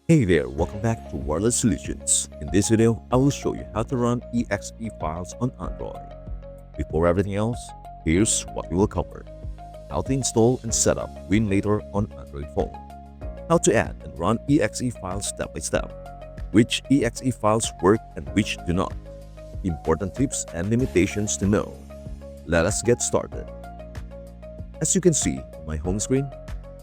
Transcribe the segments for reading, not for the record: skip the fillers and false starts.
Hey there, welcome back to Wireless Solutions. In this video, I will show you how to run EXE files on Android. Before everything else, here's what we will cover. How to install and set up WinLater on Android phone. How to add and run EXE files step by step. Which EXE files work and which do not. Important tips and limitations to know. Let us get started. As you can see on my home screen,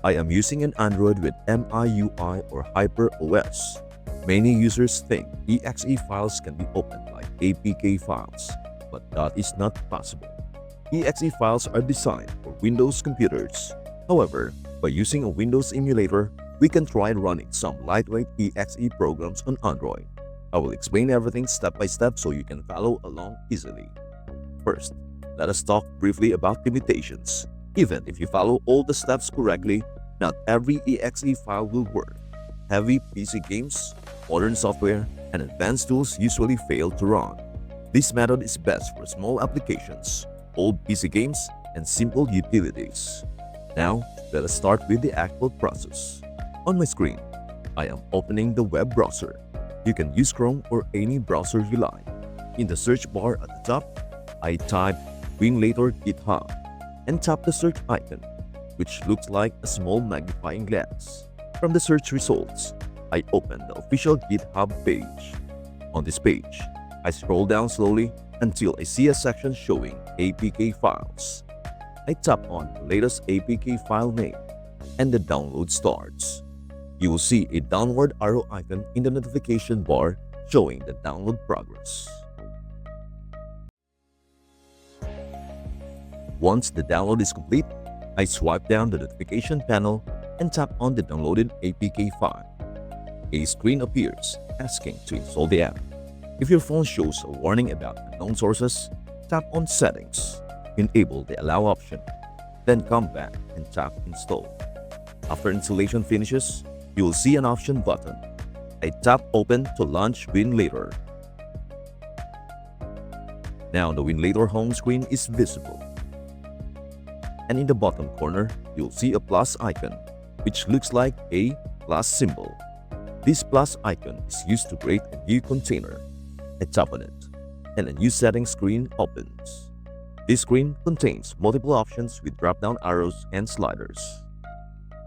I am using an Android with MIUI or HyperOS. Many users think EXE files can be opened like APK files, but that is not possible. EXE files are designed for Windows computers. However, by using a Windows emulator, we can try running some lightweight EXE programs on Android. I will explain everything step by step so you can follow along easily. First, let us talk briefly about limitations. Even if you follow all the steps correctly, not every EXE file will work. Heavy PC games, modern software, and advanced tools usually fail to run. This method is best for small applications, old PC games, and simple utilities. Now, let us start with the actual process. On my screen, I am opening the web browser. You can use Chrome or any browser you like. In the search bar at the top, I type WinLater GitHub and tap the search icon, which looks like a small magnifying glass. From the search results, I open the official GitHub page. On this page, I scroll down slowly until I see a section showing APK files. I tap on the latest APK file name, and the download starts. You will see a downward arrow icon in the notification bar showing the download progress. Once the download is complete, I swipe down the notification panel and tap on the downloaded APK file. A screen appears asking to install the app. If your phone shows a warning about unknown sources, tap on Settings, enable the Allow option, then come back and tap Install. After installation finishes, you will see an option button. I tap Open to launch WinLater. Now the WinLater home screen is visible. And in the bottom corner, you'll see a plus icon, which looks like a plus symbol. This plus icon is used to create a new container. I tap on it, and a new settings screen opens. This screen contains multiple options with drop-down arrows and sliders.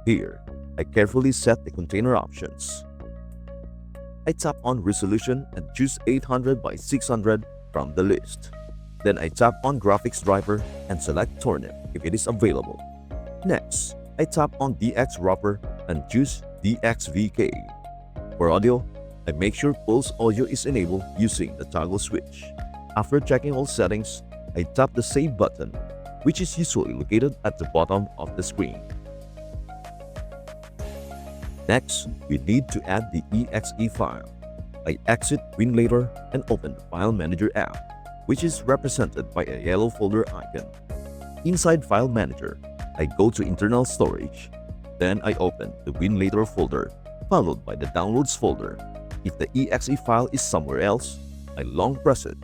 Here, I carefully set the container options. I tap on Resolution and choose 800 by 600 from the list. Then I tap on Graphics Driver and select Torrent if it is available. Next, I tap on DX Wrapper and choose DXVK. For audio, I make sure Pulse Audio is enabled using the toggle switch. After checking all settings, I tap the Save button, which is usually located at the bottom of the screen. Next, we need to add the EXE file. I exit WinLater and open the File Manager app, which is represented by a yellow folder icon. Inside File Manager, I go to Internal Storage. Then I open the WinLater folder, followed by the Downloads folder. If the EXE file is somewhere else, I long press it,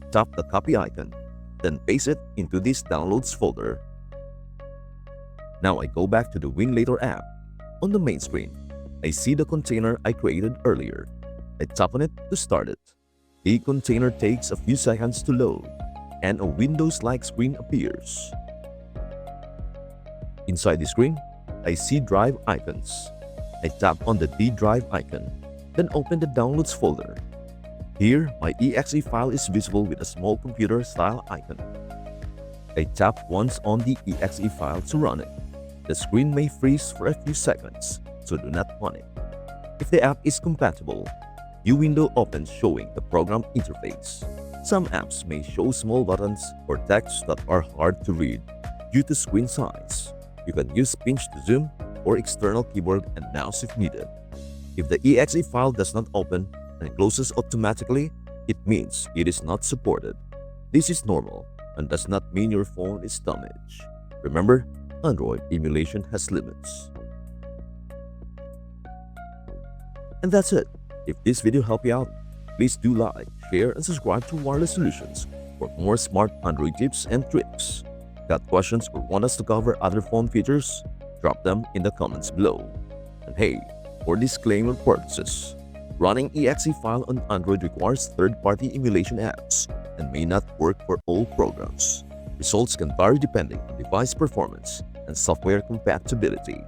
tap the copy icon, then paste it into this Downloads folder. Now I go back to the WinLater app. On the main screen, I see the container I created earlier. I tap on it to start it. The container takes a few seconds to load, and a Windows-like screen appears. Inside the screen, I see drive icons. I tap on the D drive icon, then open the Downloads folder. Here, my EXE file is visible with a small computer-style icon. I tap once on the EXE file to run it. The screen may freeze for a few seconds, so do not panic. If the app is compatible, new window opens showing the program interface. Some apps may show small buttons or text that are hard to read due to screen size. You can use pinch to zoom or external keyboard and mouse if needed. If the EXE file does not open and closes automatically, it means it is not supported. This is normal and does not mean your phone is damaged. Remember, Android emulation has limits. And that's it. If this video helped you out, please do like, share, and subscribe to Wireless Solutions for more smart Android tips and tricks. Got questions or want us to cover other phone features? Drop them in the comments below. And hey, For disclaimer purposes, running EXE file on Android requires third-party emulation apps and may not work for all programs. Results can vary depending on device performance and software compatibility.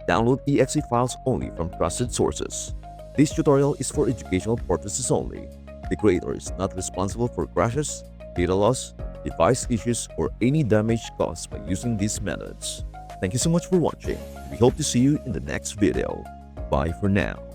Download EXE files only from trusted sources. This tutorial is for educational purposes only. The creator is not responsible for crashes, data loss, device issues, or any damage caused by using these methods. Thank you so much for watching. We hope to see you in the next video. Bye for now.